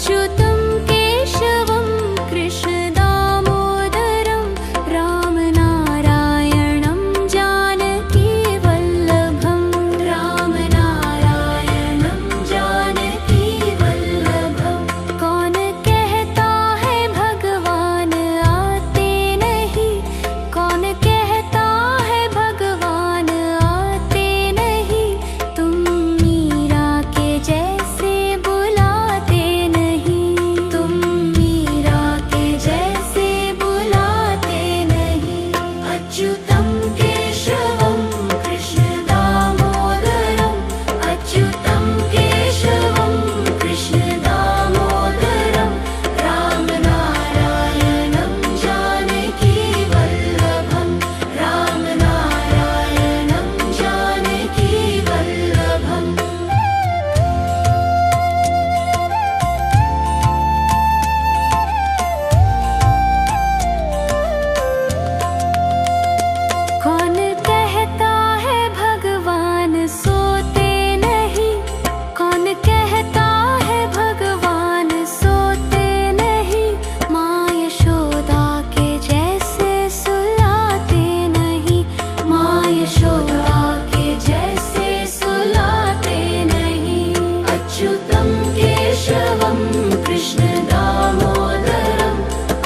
अच्युतं केशवं कृष्ण दामोदरं रामनारायणं जानकी वल्लभं रामनारायणं जानकी वल्लभं। कौन कहता है भगवान आते नहीं, कौन कहता है भगवान आते नहीं, तुम मीरा के जैसे बुलाते नहीं, तुम मीरा के जैसे बुलाते नहीं। अच्युतं केशवं कृष्ण दामोदरं अच्युतं केशवं कृष्ण दामोदरं रामनारायणं जानकी वल्लभं रामनारायणं जानकी वल्लभम्। कौन कहता है भगवान सोते नहीं, कौन कहता है भगवान सोते नहीं, माँ यशोदा के जैसे सुलाते नहीं, माँ यशोदा के जैसे सुलाते नहीं। अच्युतं केशवं कृष्ण दामोदरं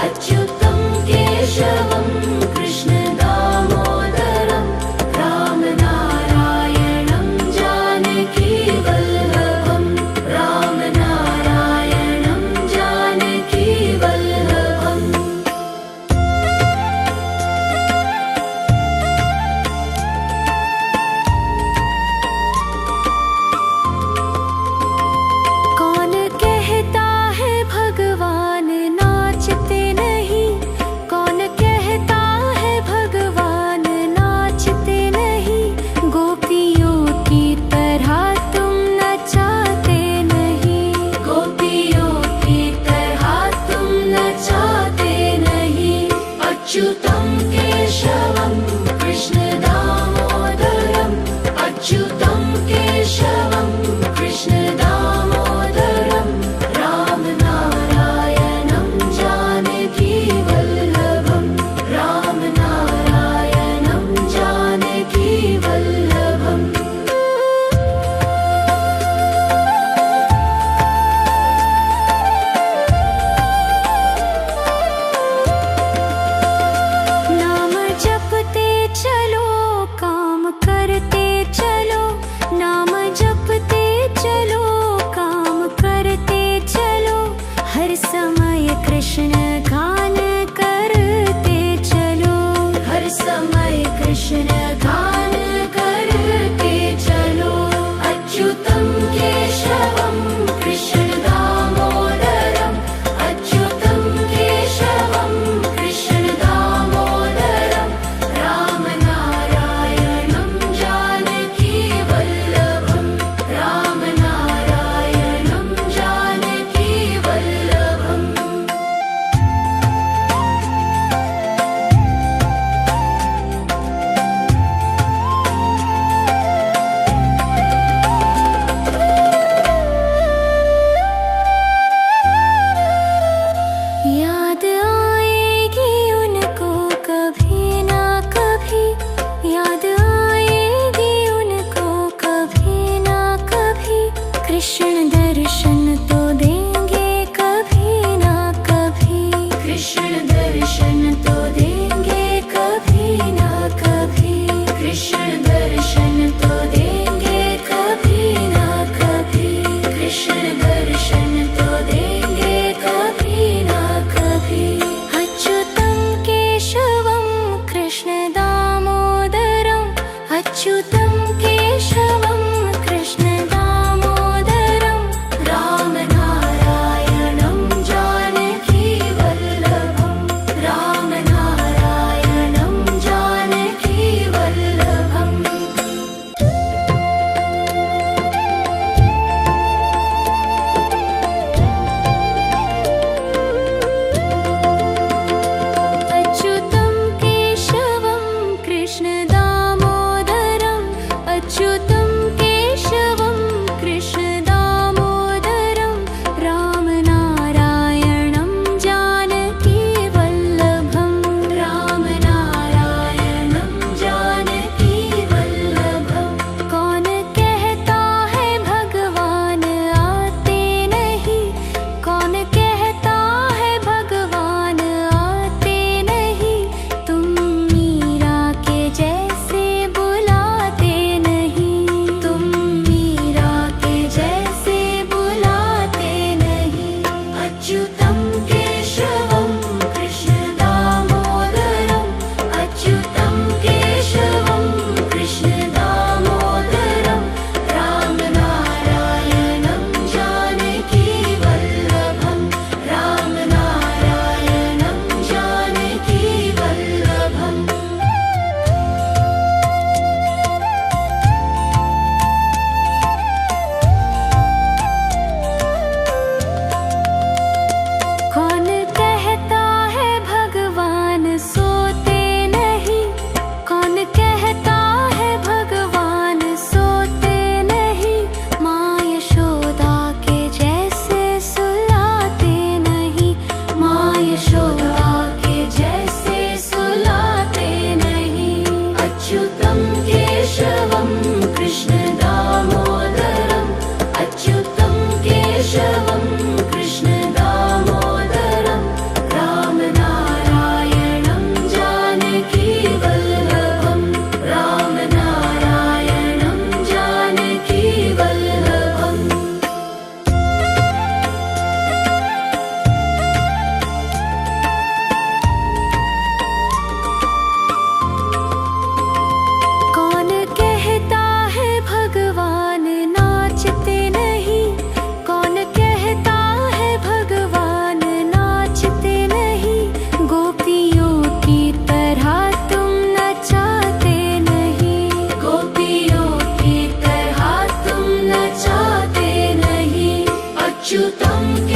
अच्युतं केशवं कृष्ण दामोदरं रामनारायणं जानकी वल्लभं रामनारायणं जानकी वल्लभम्। कौन कहता है भगवान नाचते नहीं, कौन कहता है भगवान नाचते नहीं, गोपियों की तरह तुम नचाते नहीं, गोपियों की तरह तुम नचाते नहीं। अच्युतं केशवं कृष्ण दामोदरं अच्युतं केशवं कृष्ण दामोदरं रामनारायणं जानकी वल्लभं रामनारायणं जानकी वल्लभम्। नाम जपते चलो काम करते चलो, नाम जपते चलो काम करते चलो, हर समय कृष्ण गान करते चलो, हर समय कृष्ण गान करते चलो। अच्युतं केशवं कृष्ण दामोदरं अच्युतं केशवं कृष्ण दामोदरं रामनारायणं जानकी वल्लभं रामनारायणं जानकी वल्लभम्।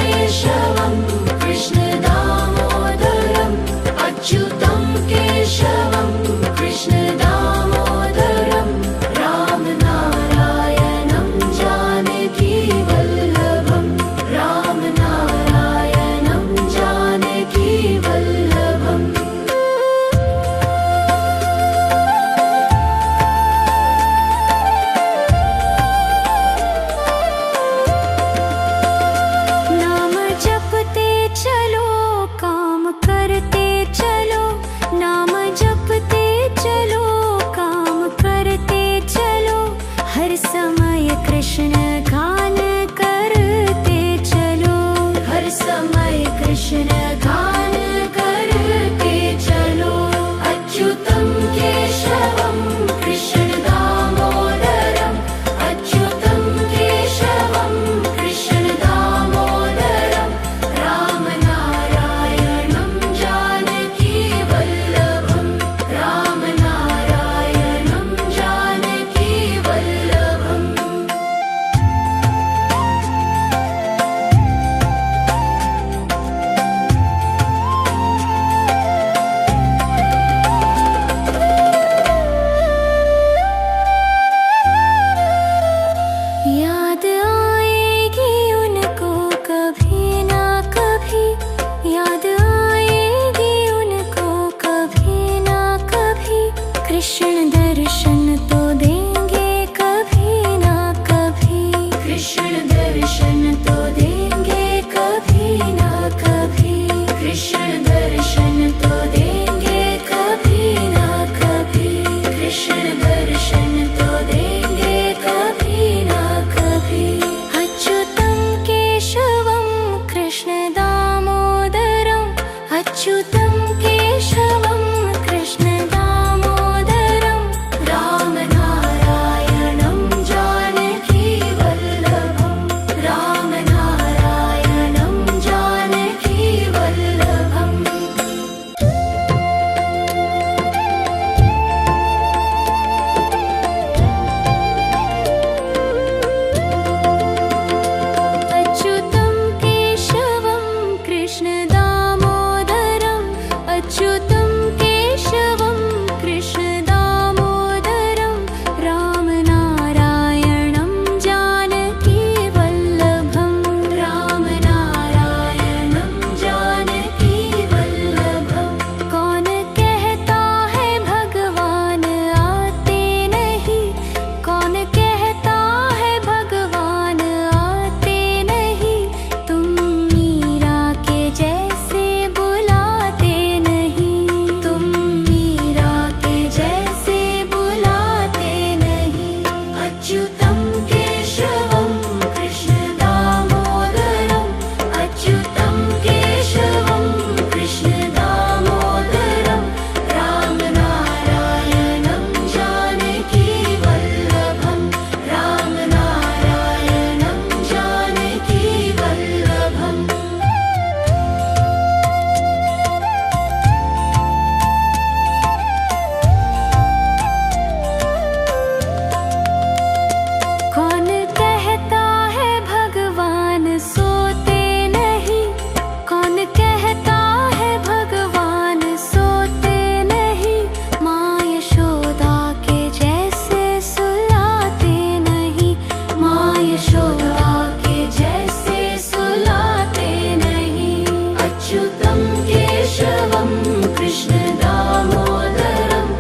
केशवं कृष्ण दामोदरम् अच्युतं केशवं कृष्ण दामोदरम् राम नारायणं जानकी वल्लभम् राम नारायणं जानकी वल्लभम् नाम जपते चलो काम करते चलो नाम जपते चलो काम करते चलो हर समय कृष्ण गान करते चलो हर समय कृष्ण गान करते चलो अच्युतं केशवं कृष्ण दामोदरम् अच्युतं केशवं कृष्ण दामोदरम् राम नारायणं जानकी वल्लभम् राम नारायणं जानकी वल्लभम् याद आएगी उनको कभी ना कभी याद आएगी उनको कभी ना कभी कृष्ण दर्शन तो देंगे कभी ना कभी कृष्ण दर्शन तो देंगे कभी ना कभी कृष्ण दर्शन तो देंगे कभी ना कभी कृष्ण दर्शन तो देंगे कभी ना कभी अच्युतं केशवं कृष्ण दामोदरम् अच्युतं केशवं कृष्ण दामोदरम् राम नारायणं जानकी वल्लभम् राम नारायणं जानकी वल्लभम् अच्युतं केशवं कृष्ण दामोदरम् अच्युतं केशवं कृष्ण दामोदरम् राम नारायणं जानकी वल्लभम् राम नारायणं जानकी वल्लभम् कौन कहता है भगवान आते नहीं कौन कहता है भगवान आते नहीं तुम मीरा के जैसे बुलाते नहीं तुम मीरा के जैसे बुलाते नहीं अच्युतं केशवं कृष्ण दामोदरम् अच्युतं केशवं कृष्ण दामोदरम् राम नारायणं जानकी वल्लभम् राम नारायणं जानकी वल्लभम् कौन कहता है भगवान सोते नहीं कौन कहता है भगवान सोते नहीं माँ यशोदा के जैसे सुलाते नहीं माँ यशोदा के जैसे सुलाते नहीं अच्युतं केशवं कृष्ण दामोदरम्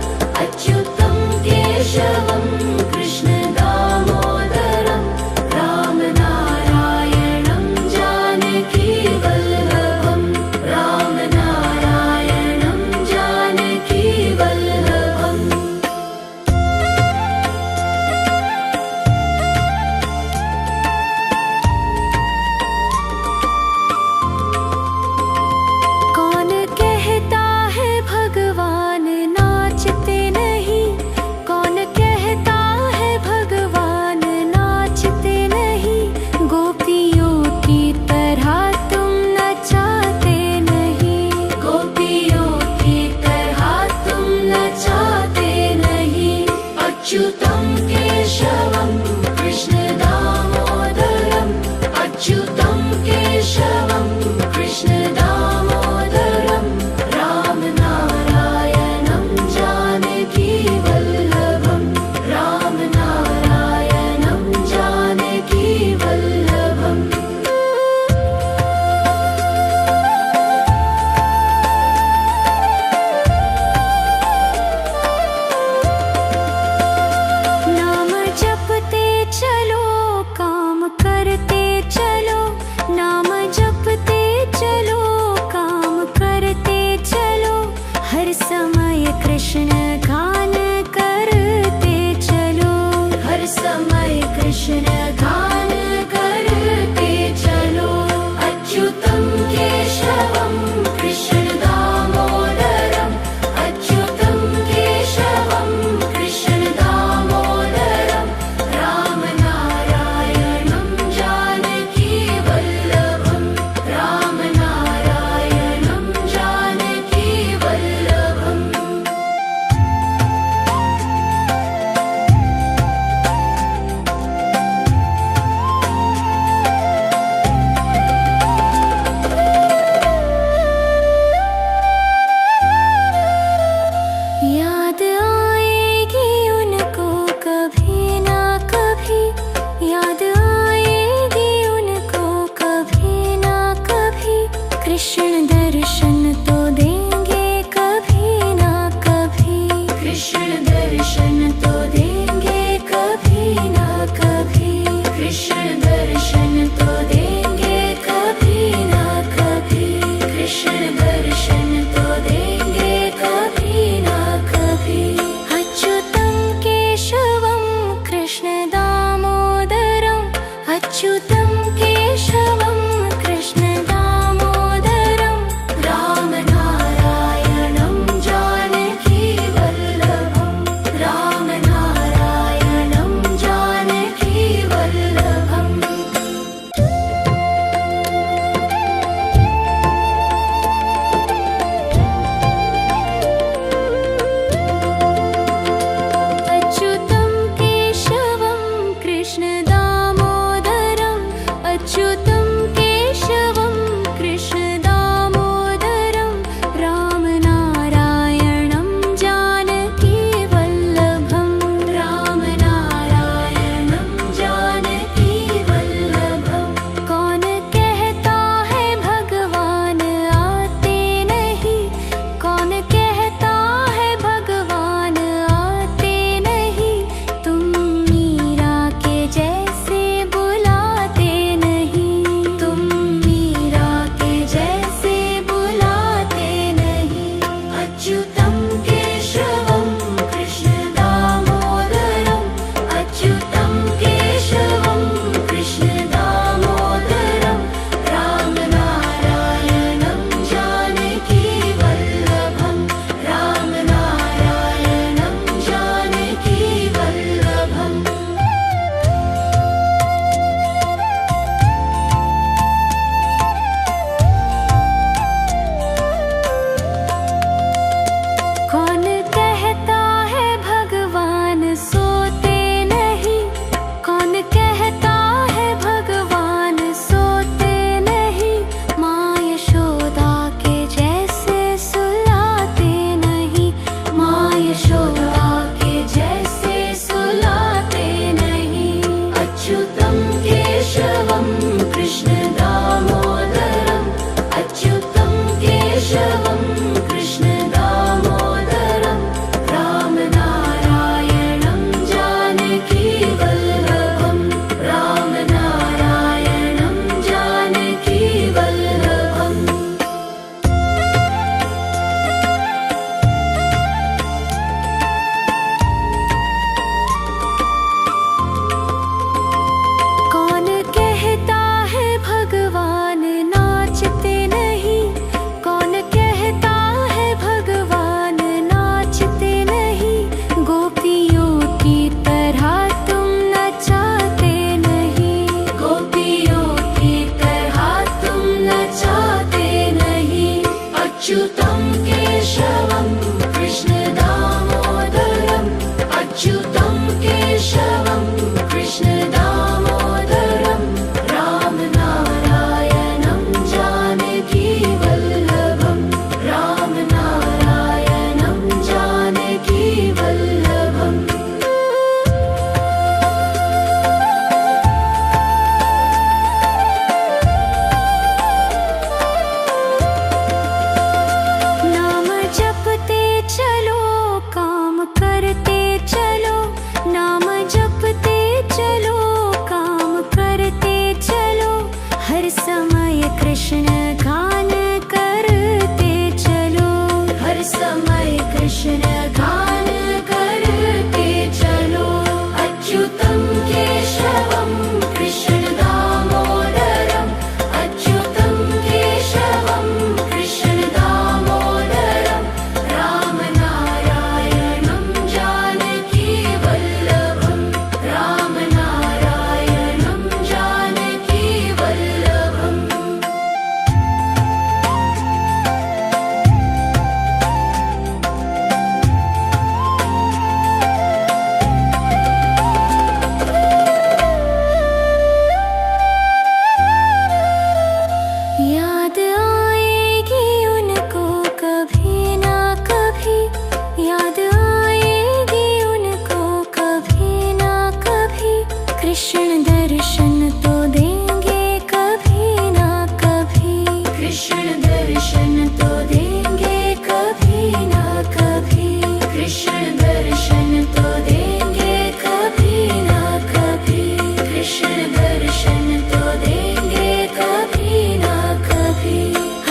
अच्युतं केशवं कृष्ण दामोदरम् राम नारायणं जानकी वल्लभम् राम नारायणं जानकी वल्लभम् कौन कहता है भगवान नाचते नहीं कौन कहता है भगवान नाचते नहीं गोपियों की तरह तुम नचाते नहीं गोपियों की तरह तुम नचाते नहीं अच्युतं केशवं कृष्ण दामोदरम् अच्युतं केशवं कृष्ण दर्शन तो देंगे कभी ना कभी, कृष्ण दर्शन तो देंगे कभी ना कभी, कृष्ण दर्शन तो देंगे कभी ना कभी, कृष्ण दर्शन तो देंगे कभी ना कभी। अच्युतं केशवं कृष्ण दामोदरम्, अच्युतं केशवं कृष्ण दामोदरं, राम नारायणं जानकी वल्लभं, राम नारायणं जानकी वल्लभम्। अच्युतं केशवं कृष्ण दामोदरम्, अच्युतं केशवं कृष्ण दामोदरं, राम नारायणं जानकी वल्लभं, राम नारायणं जानकी वल्लभं। कौन कहता है भगवान आते नहीं, कौन कहता है भगवान आते नहीं, तुम मीरा के जैसे बुलाते नहीं, तुम मीरा के जैसे बुलाते नहीं। अच्युतं केशवं कृष्ण दामोदरम्, अच्युतं केशवं कृष्ण दामोदरं, राम नारायणं जानकी वल्लभं, राम नारायणं जानकी वल्लभम्। कौन कहता है भगवान सोते नहीं, कौन कहता है भगवान सोते नहीं, माँ यशोदा के जैसे सुलाते नहीं, माँ यशोदा के जैसे सुलाते नहीं। अच्युतं केशवं कृष्ण दामोदरम्, अच्युतं केशवं कृष्ण दामोदरं, राम नारायणं जानकी वल्लभं, राम नारायणं जानकी वल्लभम्। कौन कहता है भगवान नाचते नहीं, कौन कहता है भगवान नाचते नहीं, गोपियों की तरह तुम नचाते नहीं, गोपियों की तरह तुम नचाते नहीं। अच्युतं केशवं कृष्ण दामोदरम्, अच्युतं केशवं कृष्ण दामोदरं, राम नारायणं जानकी वल्लभं, राम नारायणं जानकी वल्लभम्। कृष्ण दर्शन तो देंगे कभी ना कभी, कृष्ण दर्शन तो देंगे कभी ना कभी, कृष्ण दर्शन तो देंगे कभी ना कभी।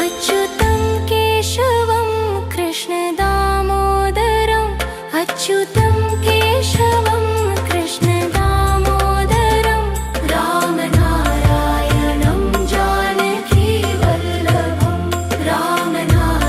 अच्युतं केशवं कृष्ण दामोदरम्, अच्युतं केशवं कृष्ण दामोदरं, रामनारायणं जानकी वल्लभं, रामनारायणं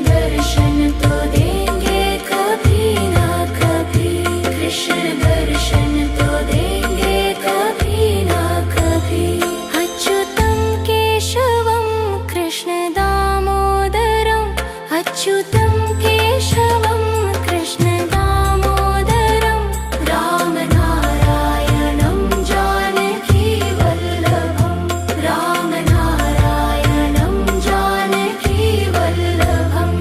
दर्शन तो देंगे कभी ना कभी, कृष्ण दर्शन तो देंगे कभी ना कभी। अच्युतं केशवं कृष्ण दामोदरम्, अच्युतं केशवं कृष्ण दामोदरम्, रामनारायणं जानकी वल्लभम्, रामनारायणं जानकी वल्लभम्।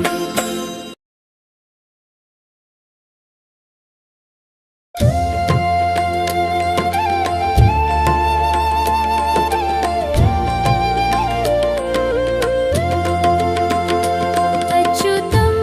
अच्युतं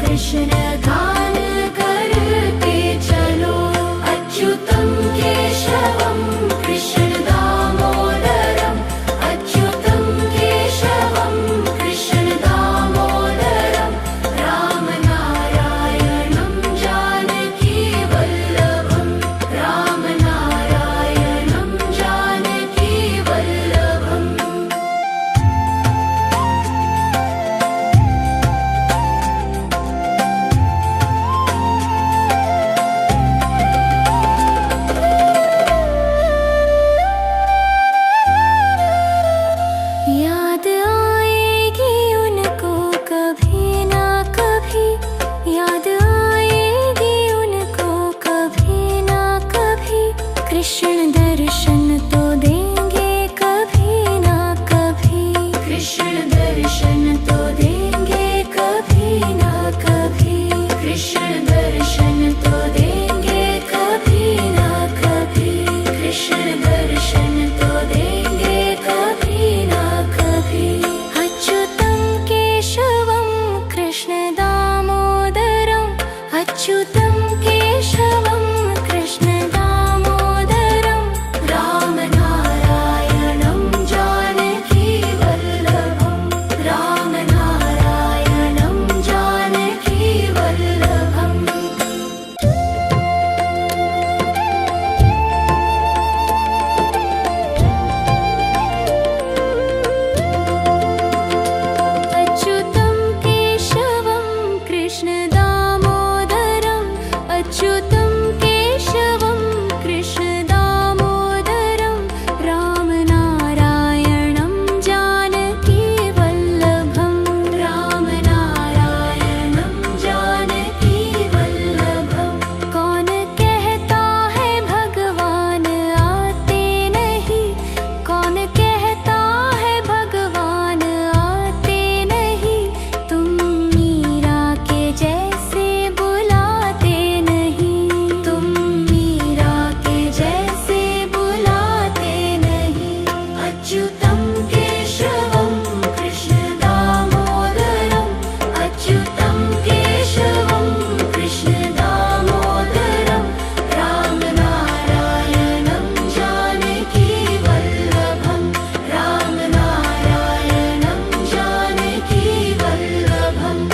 कृष्ण गान करते चलो। अच्युतं केशवं कृष्ण दामोदरम्, अच्युतं केशवं कृष्ण दामोदरम्, राम नारायणं जानकी वल्लभम्, राम नारायणं जानकी वल्लभम्। याद आएगी उनको कभी ना कभी, याद आएगी उनको कभी ना कभी, कृष्ण दर्शन तो देंगे कभी ना कभी, कृष्ण दर्शन तो देंगे कभी ना कभी, कृष्ण दर्शन तो देंगे कभी ना कभी, कृष्ण दर्शन तो देंगे कभी ना कभी। अच्युतं केशवं कृष्ण दामोदरम्, अच्युतं केशवं कृष्ण दामोदरम्, राम नारायणं जानकी वल्लभम्, राम नारायणं जानकी वल्लभम्। अच्युतं केशवं कृष्ण दामोदरम्, अच्युतं केशवं कृष्ण दामोदरम्, राम नारायणं जानकी वल्लभम्, राम नारायणं जानकी वल्लभम्। कौन कहता है भगवान आते नहीं, कौन कहता है भगवान आते नहीं, तुम मीरा के जैसे बुलाते नहीं, तुम मीरा के जैसे बुलाते नहीं। अच्युतं केशवं कृष्ण दामोदरम्, अच्युतं केशवं कृष्ण दामोदरम्, राम नारायणं जानकी वल्लभम्, राम नारायणं जानकी वल्लभम्।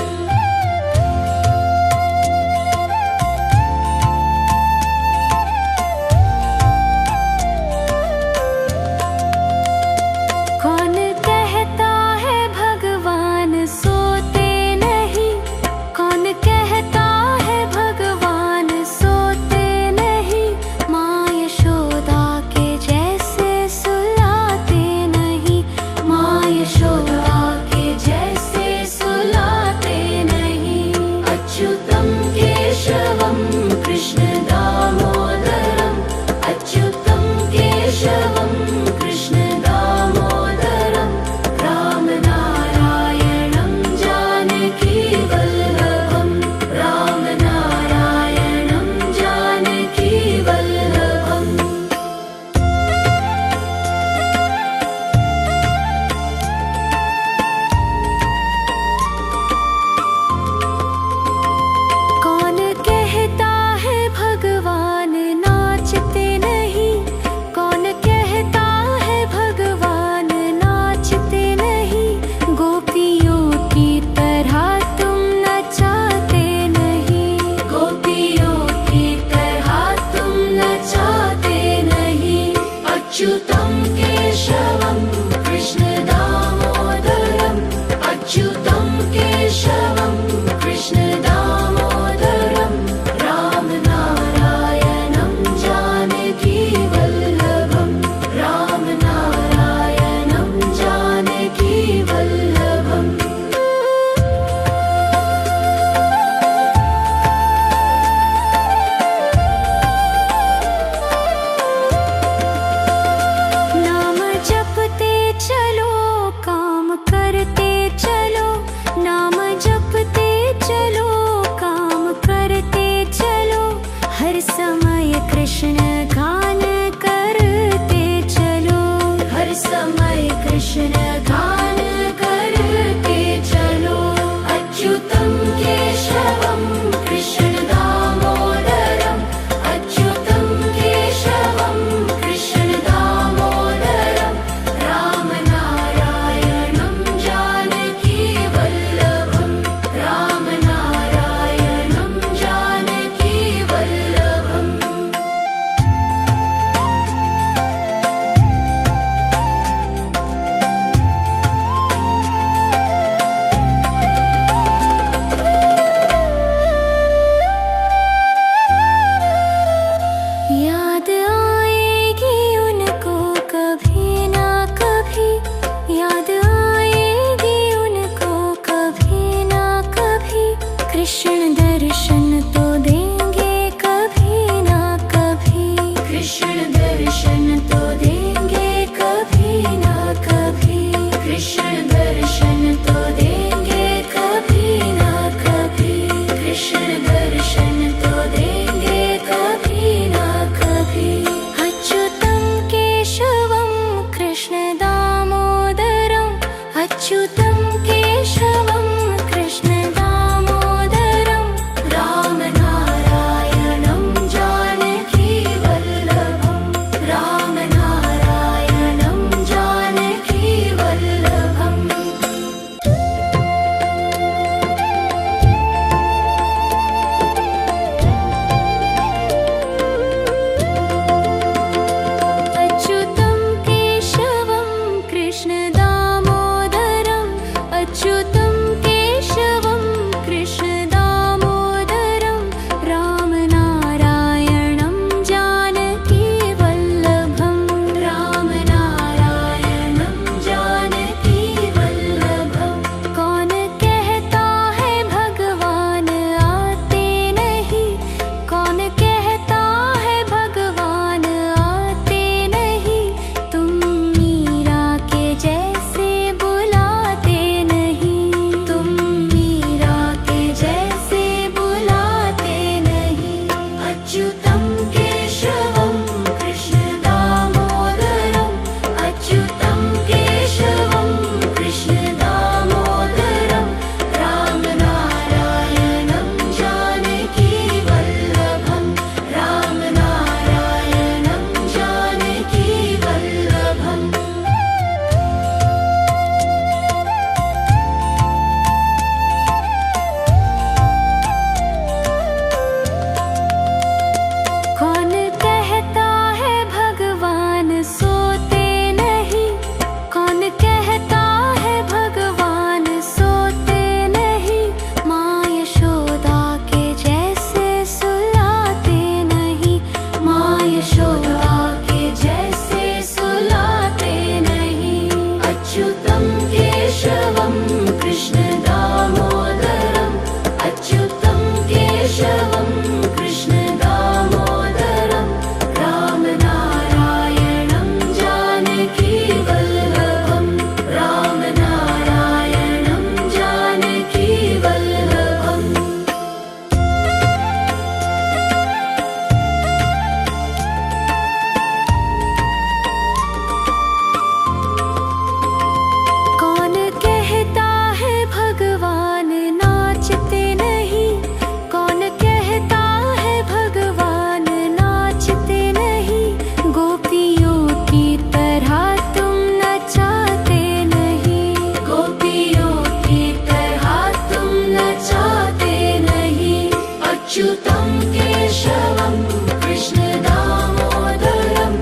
कौन कहता है भगवान सोते नहीं, कौन कहता है भगवान सोते नहीं, माँ यशोदा के जैसे सुलाते नहीं, माँ यशोदा के जैसे सुलाते नहीं। अच्युतं केशवं कृष्ण दामोदरम्, अच्युतं केशवं कृष्ण दामोदरम्, राम नारायणं जानकी वल्लभम्, राम नारायणं जानकी वल्लभम्। कृष्ण दर्शन तो देंगे कभी ना कभी, कृष्ण दर्शन तो देंगे कभी ना कभी, कृष्ण दर्शन तो देंगे कभी ना कभी, कृष्ण दर्शन तो देंगे कभी ना कभी। अच्युतं केशवं कृष्ण दामोदरम्, अच्युतं केशवं कृष्ण दामोदरं, राम नारायणं जानकी वल्लभं, राम नारायणं जानकी वल्लभम्। अच्युतं केशवं कृष्ण दामोदरम्, अच्युतं केशवं कृष्ण दामोदरं, राम नारायणं जानकी वल्लभं, राम नारायणं जानकी वल्लभं। कौन कहता है भगवान आते नहीं, कौन कहता है भगवान आते नहीं, तुम मीरा के जैसे बुलाते नहीं, तुम मीरा के जैसे बुलाते नहीं। अच्युतं केशवं कृष्ण दामोदरम्, अच्युतं केशवं कृष्ण दामोदरं, राम नारायणं जानकी वल्लभं, राम नारायणं जानकी वल्लभम्। कौन कहता है भगवान सोते नहीं, कौन कहता है भगवान सोते नहीं, माँ यशोदा के जैसे सुलाते नहीं, माँ यशोदा के जैसे सुलाते नहीं। अच्युतं केशवं कृष्ण दामोदरम्, अच्युतं केशवं कृष्ण दामोदरं, राम नारायणं जानकी वल्लभं, राम नारायणं जानकी वल्लभम्। कौन कहता है भगवान नाचते नहीं, कौन कहता है भगवान नाचते नहीं, गोपियों की तरह तुम नचाते नहीं, गोपियों की तरह तुम नचाते नहीं। अच्युतं केशवं कृष्ण दामोदरम्,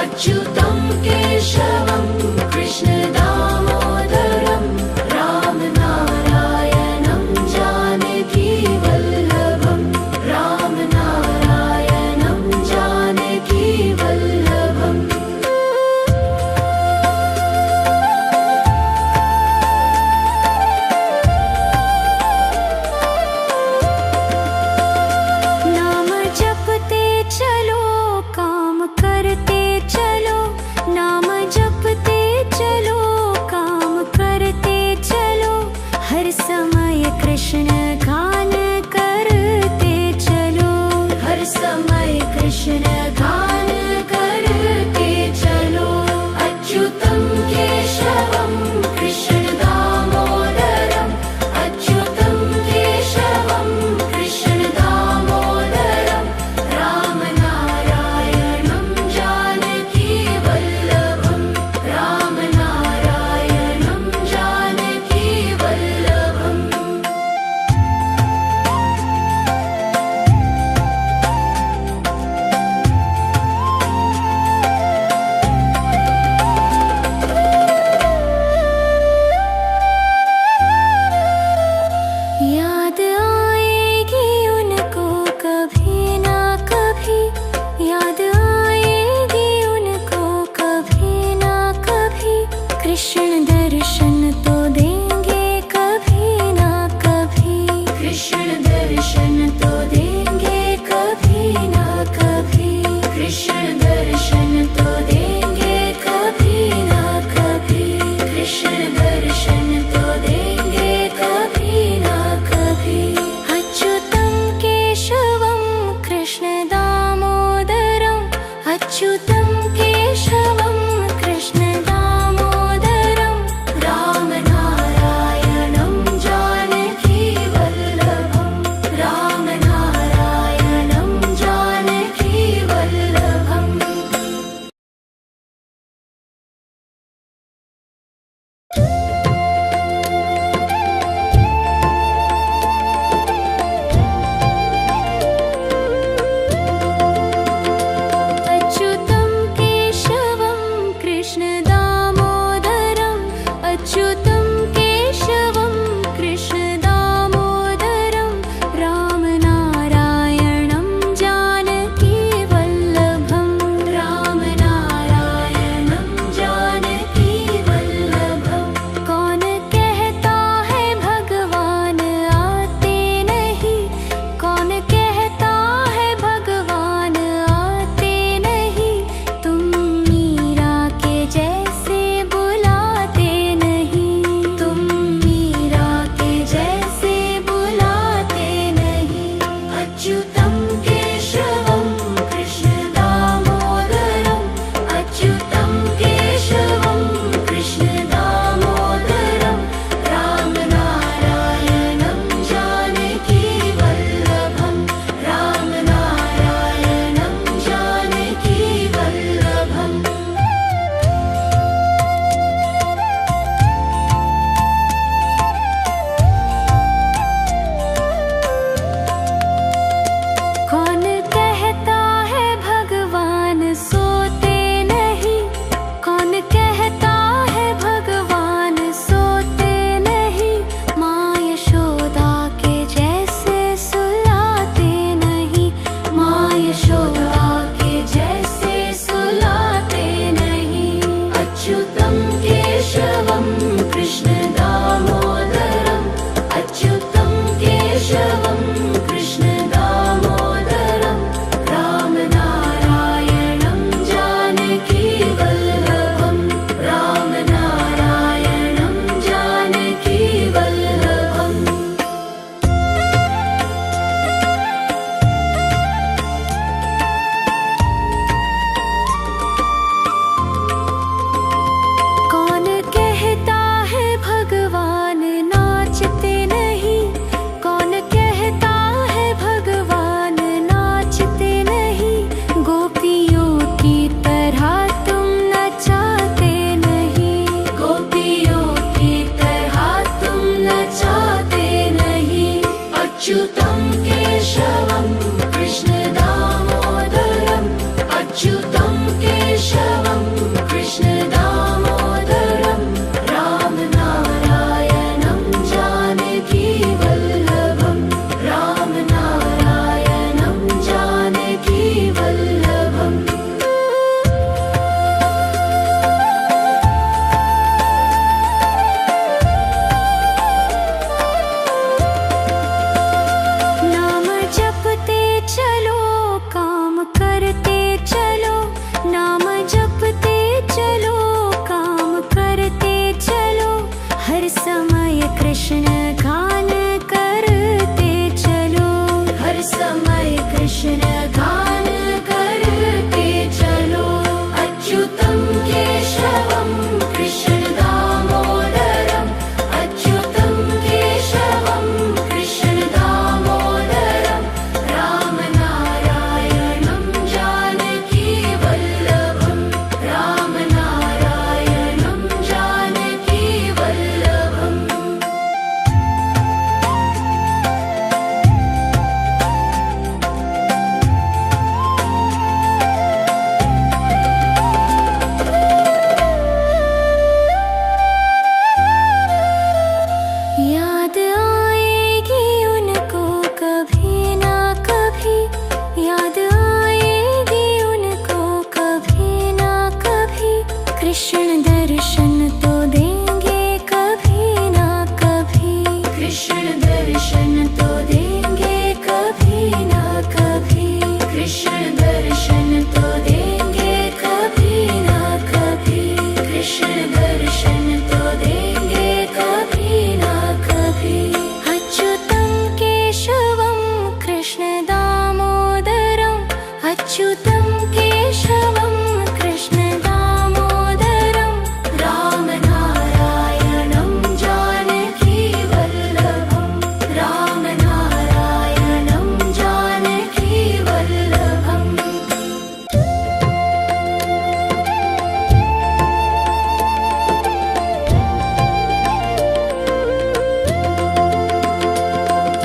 अच्युतं केशवं कृष्ण दामोदरं, राम नारायणं जानकी वल्लभं, राम नारायणं जानकी वल्लभम्। दर्शन तो देंगे कभी ना कभी, कृष्ण दर्शन तो देंगे कभी ना कभी, कृष्ण दर्शन तो देंगे कभी ना कभी। अच्युतं केशवं कृष्ण दामोदरं, अच्युतं केशवं कृष्ण दामोदरं, रामनारायणं जानकी वल्लभं, रामनारायणं जानकी वल्लभम्। अच्युतं केशवं कृष्ण दामोदरं, अच्युतं केशवं कृष्ण दामोदरं, रामनारायणं जानकी वल्लभं, रामनारायणं जानकी वल्लभं। कौन कहता है भगवान आते नहीं, कौन कहता है भगवान आते नहीं, तुम मीरा के जैसे बुलाते नहीं, तुम मीरा के जैसे बुलाते नहीं। अच्युतं केशवं कृष्ण दामोदरं, अच्युतं केशवं कृष्ण दामोदरं, रामनारायणं जानकी वल्लभं, रामनारायणं जानकी वल्लभम्। कौन कहता है भगवान सोते नहीं, कौन कहता है भगवान सोते नहीं, माँ यशोदा के जैसे सुलाते नहीं, माँ यशोदा के जैसे सुलाते नहीं। अच्युतं केशवं कृष्ण दामोदरं, अच्युतं केशवं कृष्ण दामोदरं, रामनारायणं जानकी वल्लभं, रामनारायणं जानकी वल्लभम्। कौन कहता है भगवान नाचते नहीं, कौन कहता है भगवान नाचते नहीं, गोपियों की तरह तुम नचाते नहीं, गोपियों की तरह तुम नचाते नहीं। अच्युतं केशवं कृष्ण दामोदरं, अच्युतं केशवं कृष्ण दामोदरं, रामनारायणं जानकी वल्लभं, रामनारायणं जानकी वल्लभम्। नाम जपते चलो अच्युतं केशवं कृष्ण दामोदरं रामनारायणं जानकी वल्लभं रामनारायणं जानकी वल्लभम्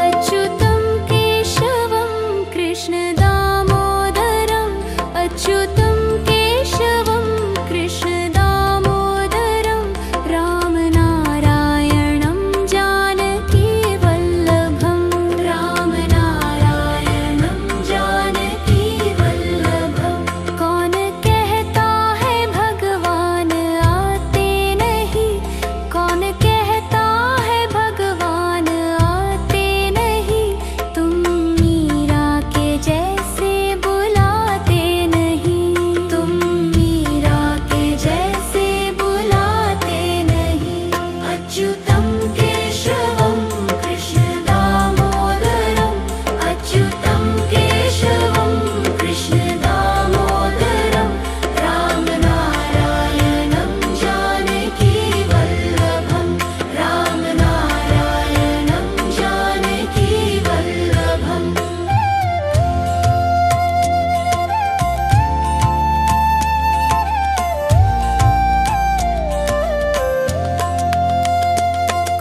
अच्युतं केशवं कृष्ण दामोदरं अच्युतं केशवं कृष्ण दामोदरं रामनारायणं जानकी वल्लभं रामनारायणं जानकी वल्लभं कौन कहता है भगवान आते नहीं कौन कहता है भगवान आते नहीं तुम मीरा के जैसे बुलाते नहीं तुम मीरा के जैसे बुलाते नहीं अच्युतं केशवं कृष्ण दामोदरं अच्युतं केशवं कृष्ण दामोदरं रामनारायणं जानकी वल्लभं रामनारायणं जानकी वल्लभम्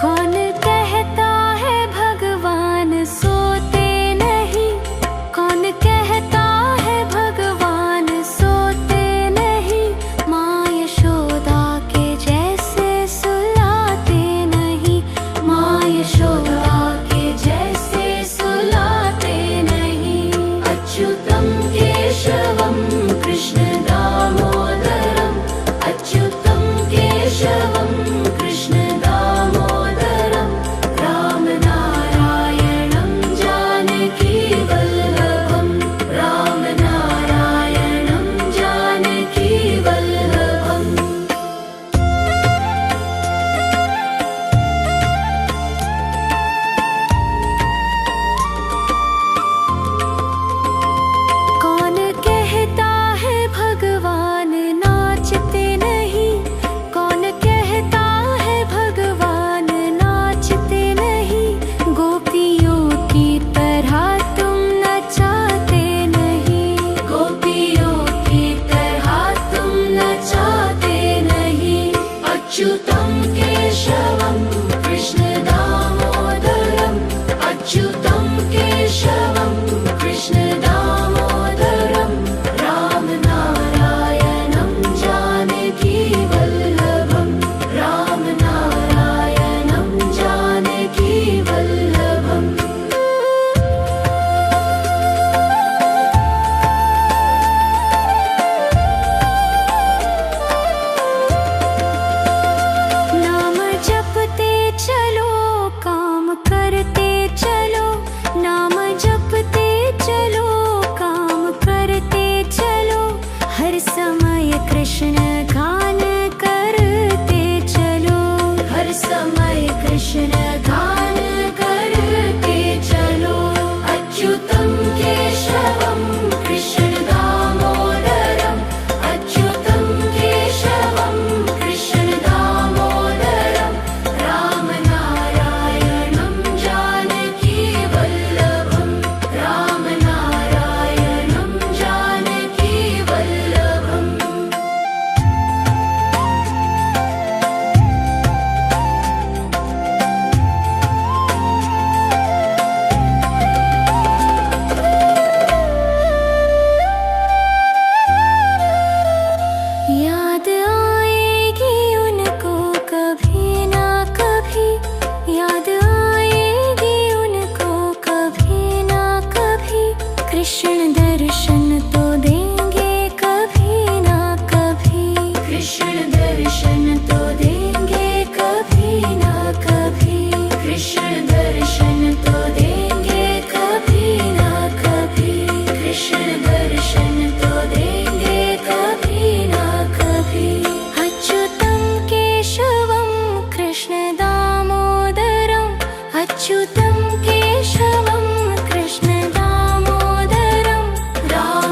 कौन कहता है भगवान सोते नहीं कौन कहता है भगवान सोते नहीं माँ यशोदा के जैसे सुलाते नहीं माँ यशोदा के जैसे सुलाते नहीं अच्युतं केशवं कृष्ण दामोदरं अच्युतं केशवं कृष्ण दामोदरं रामनारायणं जानकी वल्लभं रामनारायणं जानकी वल्लभम् कौन कहता है भगवान नाचते नहीं कौन कहता है भगवान नाचते नहीं गोपियों की तरह तुम नचाते नहीं गोपियों की तरह तुम नचाते नहीं अच्युतं केशवं कृष्ण दामोदरं अच्युतं केशवं कृष्ण दामोदरं रामनारायणं जानकी वल्लभं रामनारायणं जानकी वल्लभम् नाम जपते चलो काम करते चलो नाम जपते चलो काम करते चलो हर समय कृष्ण गान करते चलो हर समय कृष्ण गान करते चलो अच्युतं केशवं कृष्ण दामोदरं अच्युतं केशवं कृष्ण दामोदरं रामनारायणं जानकी वल्लभं रामनारायणं जानकी वल्लभम् याद आएगी उनको कभी ना कभी याद आएगी उनको कभी ना कभी कृष्ण दर्शन तो देंगे कभी ना कभी कृष्ण दर्शन तो देंगे कभी ना कभी कृष्ण दर्शन तो देंगे कभी ना कभी कृष्ण दर्शन तो देंगे कभी ना कभी अच्युतं केशवं कृष्ण दामोदरं अच्युतं केशवं कृष्ण दामोदरं राम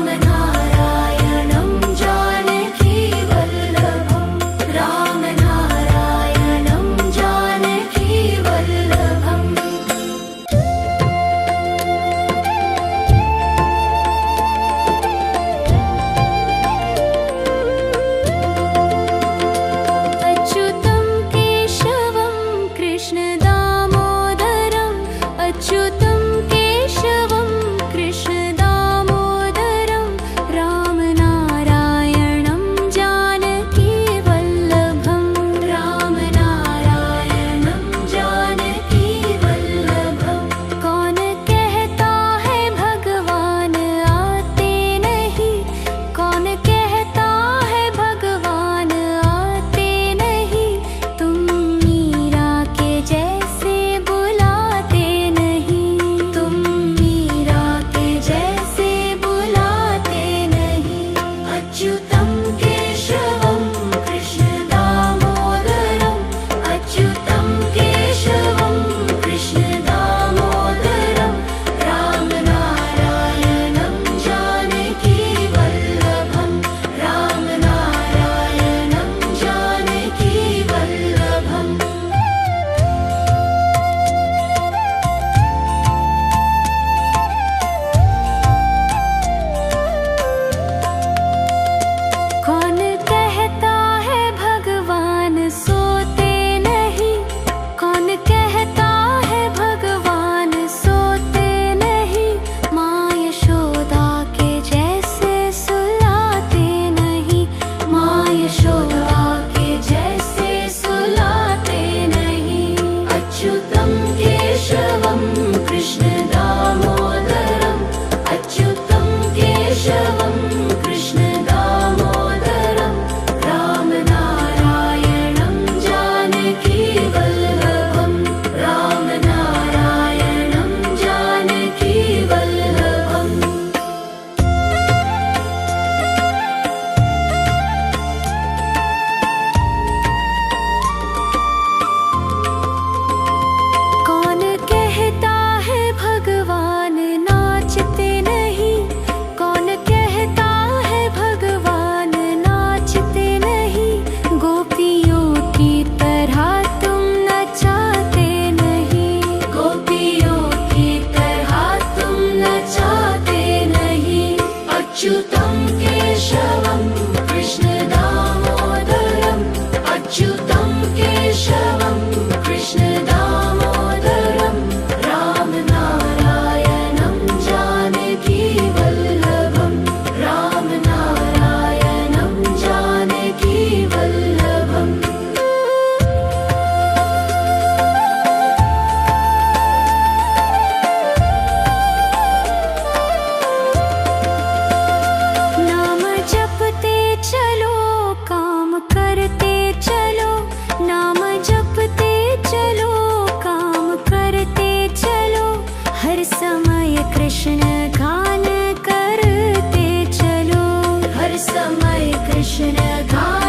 समय कृष्ण गाए।